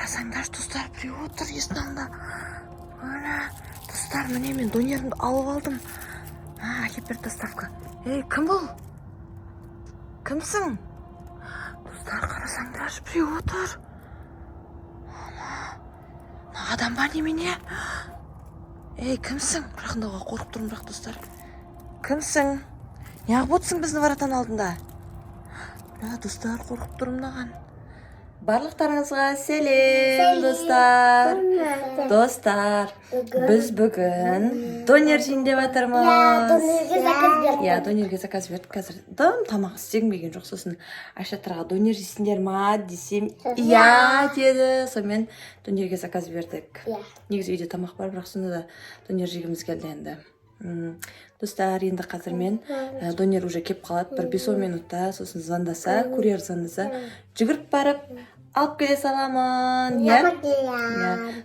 Қарасаңдаршы достар, біреу отыр есіктің алдында. Ана, достар, міне мен донерімді алып алдым. Әкеп берді доставка. Ей, кім бұл? Кімсің? Достар, қарасаңдаршы, біреу отыр. Адам бар немене? Ей, кімсің? Жақындауға қорқып тұрмын бірақ достар. Кімсің? Неғып отырсың біздің воротан алдында? Достар, қорқып тұрмын маған. Барлықтарыңызға сәлем, достар. Достар, біз бүгін донер жейін деп жатырмыз. Донерге заказ бердік. Қазір тамақ істегенбеген жоқ, сосын Айшаттарға донер жейсіңдер ма десем, иә деді. Сонымен донерге заказ бердік. Негізі үйде тамақ бар, бірақ сонда да донер жегіміз келді енді. Достар, енді қазір мен донер уже кеп қалады, бір 5-10 минутта, сосын звондаса, курьер звондаса, жүгіріп барып алып келе саламын.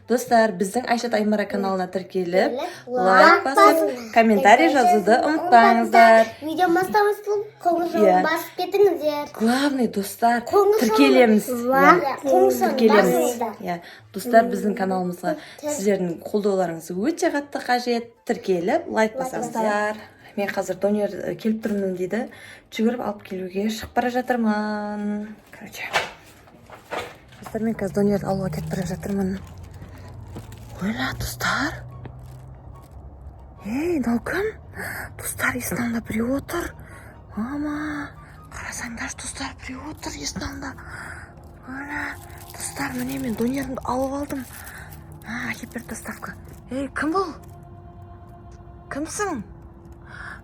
Достар, біздің Айшат Аймара каналына тіркеліп, лайк басып, комментарий жазуды ұмытпаңыздар. Видео бастамас болып, қоңырсауын басып кетіңіздер. Главный, достар, тіркелеміз. Достар, біздің каналымызға сіздердің қолдауларыңыз өте қатты қажет. Тіркеліп, лайк басыңыздар. Мен қазір донер келіп тұрмын дейді. Жүгіріп алып келуге шығып бара жатырмын. Достар, мен қазір донерді алуға кетіп бара жатырмын. Ойла, достар. Ей, мынау кім? Достар, есіктің алдында біреу отыр. Мама, қарасаңдаршы, достар, біреу отыр есіктің алдында. Ойла, достар, міне мен донерімді алып алдым. Әкеп берді доставка. Ей, кім бұл? Кімсің?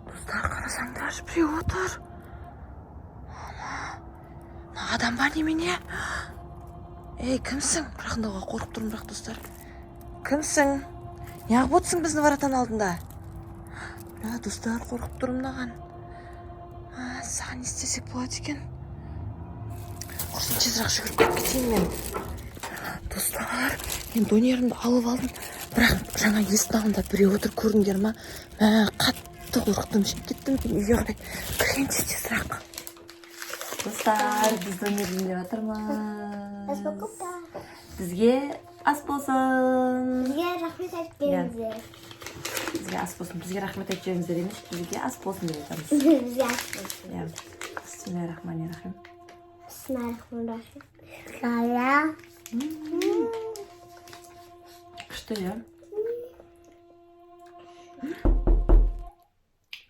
Достар, қарасаңдаршы, біреу отыр. Адам бар немене? Ей, кімсің? Жақындауға қорқып тұрмын бірақ достар. Кімсің? Неғып отырсың біздің воротан алдында? Достар, қорқып тұрмын маған. Саған не істесек болады екен? Құрсын тезірек жүгіріп кеп кетейін мен. Достар, мен донерімді алып алдым. Бірақ жаңа есіктің алдында біреу отыр, көрдіңдер ма? Қатты қорқытым, шығып кеттім. Үйге қарай кіргенше тезірек. Достар, біз донер жейін деп жатырмыз. Бізге ас болсын. Бізге рахмет айтып беріңіздер. Бізге ас болсын. Бізге рахмет айтып беріңіздер емес, бізге ас болсын деп жатырмыз. Бізге ас болсын. Бисмиллахиррахманиррахим. Бисмиллахиррахманиррахим. Күшті, я?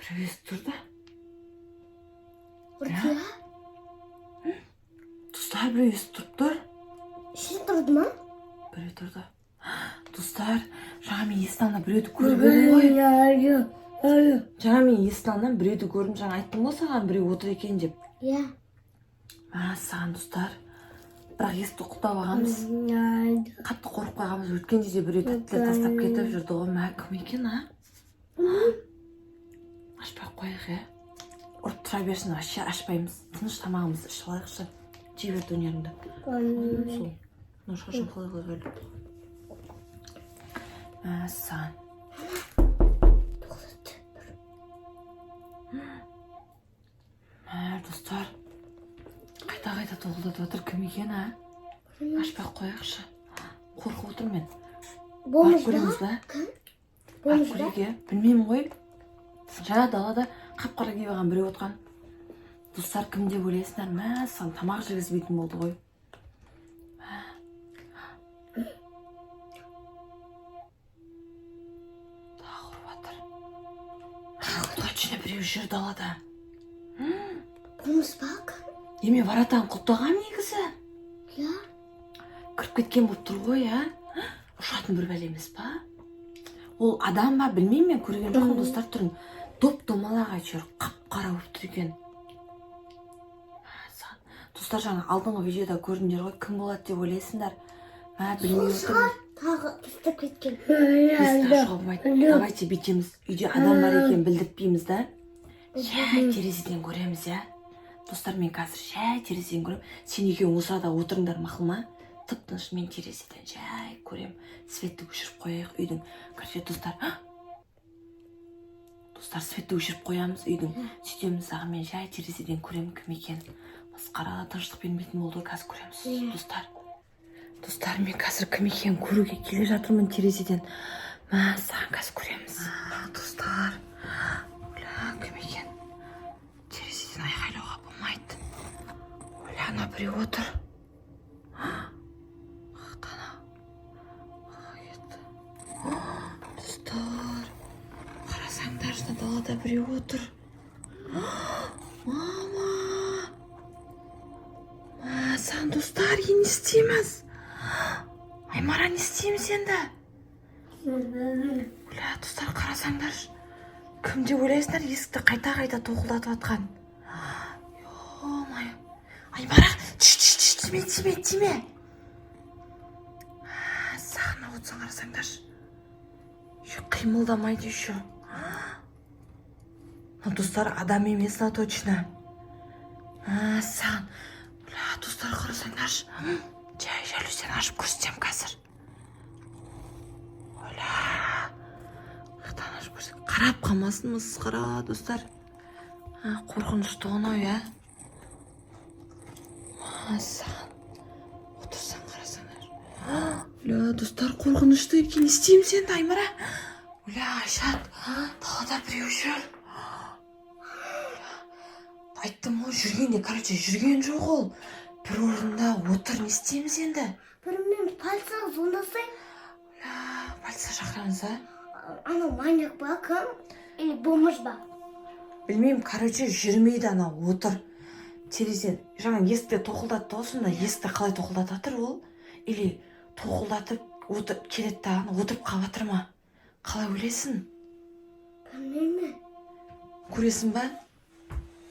Біреу естіп тұр да? Үркия? Достар, біреу естіп тұрып тұр. Іші тұрды ма? Біреу тұрды. Достар, жаңа мен есіктің алдынан біреуді көріп едім ғой. Жаңа мен есіктің алдынан біреуді көрдім. Жаңа айттым ғой саған біреу отыр екен деп. Иә. Саған, достар. Бірақ есікті құлттап алғанбыз. Қатты қорқып қалғанбыз. Өткен жерде біреу тәттілер тастап кетіп жүрді ғой. Кім екен, Ашпай қойық, ұрып тұра берсін, вообще ашпаймыз. Тыныш тамағымызды ішіп алайықшы. Жей бер донеріңді. Сол. Ношқашын қалай қойғайлы. Саған. Достар, қайта тоғылдатып отыр. Кім екен, Ашпай қойықшы. Қорқып отыр мен. Барып көреміз ба? Барып көреге. Білмеймін ғой. Жаңа далада қап-қара киіп алған біреу отқан. Достар, кім деп ойлайсыңдар? Саған тамақ жегізбейтін болды ғой. Тағы ұрып жатыр. Точно біреу жүр далада. Болмыс ба? Еме воротан құлттаған негізі. Иә. Кіріп кеткен болып тұр ғой, ұшатын бір бәле емес па? Ол адам ба? Білмеймін, мен көрген жоқпын, достар, түрін. Доп-домалақ әйтеуір қап-қара болып тұр екен. Достар, жаңа алдыңғы видеода көрдіңдер ғой, кім болады деп ойлайсыңдар. Білмей отырмын. Тағы тастап кеткен. Давайте бүйтеміз. Үйде адам бар екен білдіртпейміз да. Жай терезеден көреміз, Достар, мен қазір жай терезеден көрем. Сен екеуің осыда отырыңдар мақұл ма? Тып-тыныш, мен терезеден жай көрем. Светті өшіріп қояйық үйдің. Короче, достар, светті өшіріп қоямыз үйдің. Сөйтеміз, саған мен жай терезеден көрем кім екен. Масқара, тыныштық бермейтін болды, қазір көреміз. достар, мен қазір кім екенін көруге келе жатырмын терезеден. Мә, саған қазір көреміз. Достар, кім екен? Терезеден айқайлауға болмайды. Ана біреу отыр. Достар, қарасаңдаршы, далада біреу отыр. Мама! Сан, достар, не істейміз? Аймара, не істейміз енді? Достар, қарасаңдаршы. Кім деп ойлайсыңдар, есікті қайта-қайта тоқылдатып атқан. Ой, Аймара, тиме. Сағына отсын, қарасаңдаршы. Қимылдамайды еще. Достар, адам емес, на точно. Саған. Достар, қарасаңдаршы. Жалюзден ашып көрсетем қазір. Қарап қалмасын, мысқара, достар. Қорқынышты ғана, Саған. Отырсаң, қарасаңдар. Достар, қорқынышты екен. Не істейміз енді, Аймара? Айшат, далада біреу жүр. Айттым ғой, жүрген жоқ ол. Бір орында отыр, не істейміз енді? Бірімен полицияға звондасайын. Полиция шақырамыз, Анау маньяк ба, кім? Или бомж ба? Білмеймін, жүрмейді, ана отыр. Терезен, жаңа есікті тоқылдатты ғой, сонда есікті қалай тоқылдатып жатыр ол? Или тоқылдатып келеді да, отырып қалып жатыр ма? Қалай ойлайсың? Білмеймін. Көресің ба?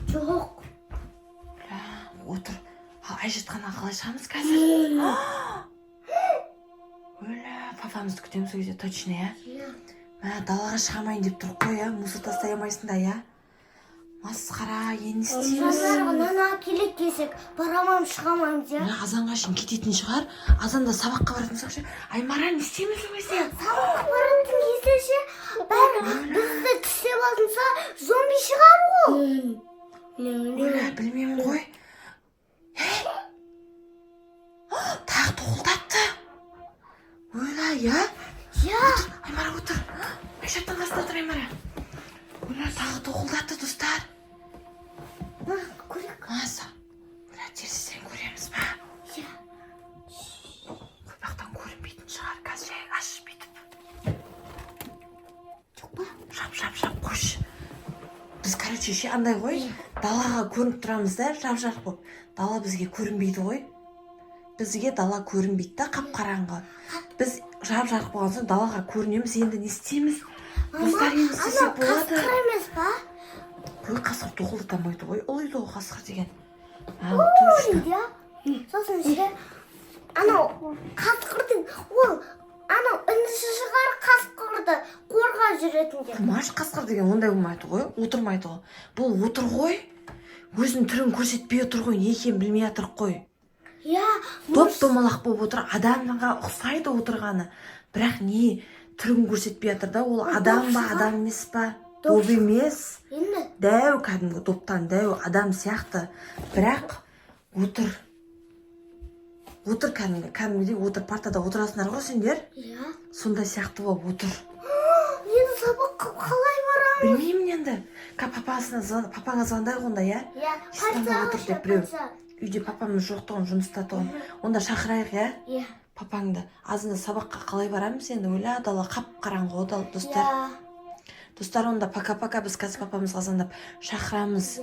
Жоқ. Отыр. Айжатқаннан қалай шығамыз қазір? Папамызды күтеміз ол кезде, точно, Далаға шығамайын деп тұр қой, мусор тастай алмайсың да, Масқара, не істейміз? Жандарға нан келет десек, барамам, шығамаймыз, Азанға шын кететін шығар. Азанда сабаққа баратын шығар. Аймара, не істейміз ол кезде? Сабаққа баратын кезде ше, бәрі бізді тістеп алынса, зомби шығар ғой. Білмеймін ғой. Тағы тоқылдатты. Аймара, отыр. Айшаттың қасында отыр, Аймара. Тағы тоқылдатты, достар. Көрек. Терезеден көреміз ба? Көпақтан көрінбейтін шығар, қазір жай ашып бүйтіп. Жоқ па? Жап, қош. Біз, андай ғой, далаға көрініп тұрамыз да, жап болып. Дала бізге көрінбейді ғой. Бізге дала көрінбейді да, қап-қараңғы. Біз жап болған соң далаға көрінеміз, енді не істейміз? Достар, енді істесек болады. Қасқыр емес па? Қасқыр тоқылдатамайды ғой, ұлайды ғой қасқыр деген. Точно. Сосын ше, анау қасқырдың, ол анау інісі шығар қасқырды қорға жүретіндер. Құмаш қасқыр деген ондай болмайды ғой, отырмайды ғой. Бұл отыр ғой, өзінің түрін көрсетпей отыр ғой, не екенін білмей жатыр ғой. Доп-домалақ болып отыр, адамға ұқсайды отырғаны. Бірақ не түрін көрсетпей жатыр да, ол адам ба, адам емес па? Доп емес. Дәу кәдімгі доптан дәу адам сияқты. Бірақ отыр. Отыр кәдімгідей отыр, партада отырасыңдар ғой сендер. Сондай сияқты болып отыр. Енді сабаққа қалай барамыз? Білмеймін енді. Папаңа звондай онда, Партияға біреу. Үйде папамыз жоқтығын, жұмыста тұғын. Онда шақырайық, папаңды. Азында сабаққа қалай барамыз енді, ойла, дала қап-қараңғы одал, достар. Достар, онда пока-пока, біз қазір папамызға звондап шақырамыз.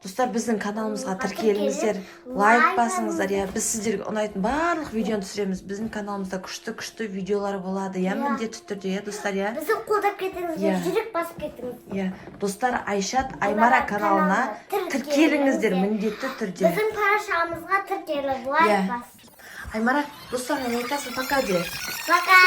Достар, біздің каналымызға тіркеліңіздер, лайк басыңыздар, біз сіздерге ұнайтын барлық видеоны түсіреміз. Біздің каналымызда күшті видеолар болады, міндетті түрде, достар, Бізді қолдап кетіңіздер, жүрек басып кетіңіздер. Достар, Айшат, Аймара каналына тіркеліңіздер, міндетті түрде. Біздің парақшамызға тіркеліп, лайк басып. Аймара, достарына айтасың, пока де. Пока.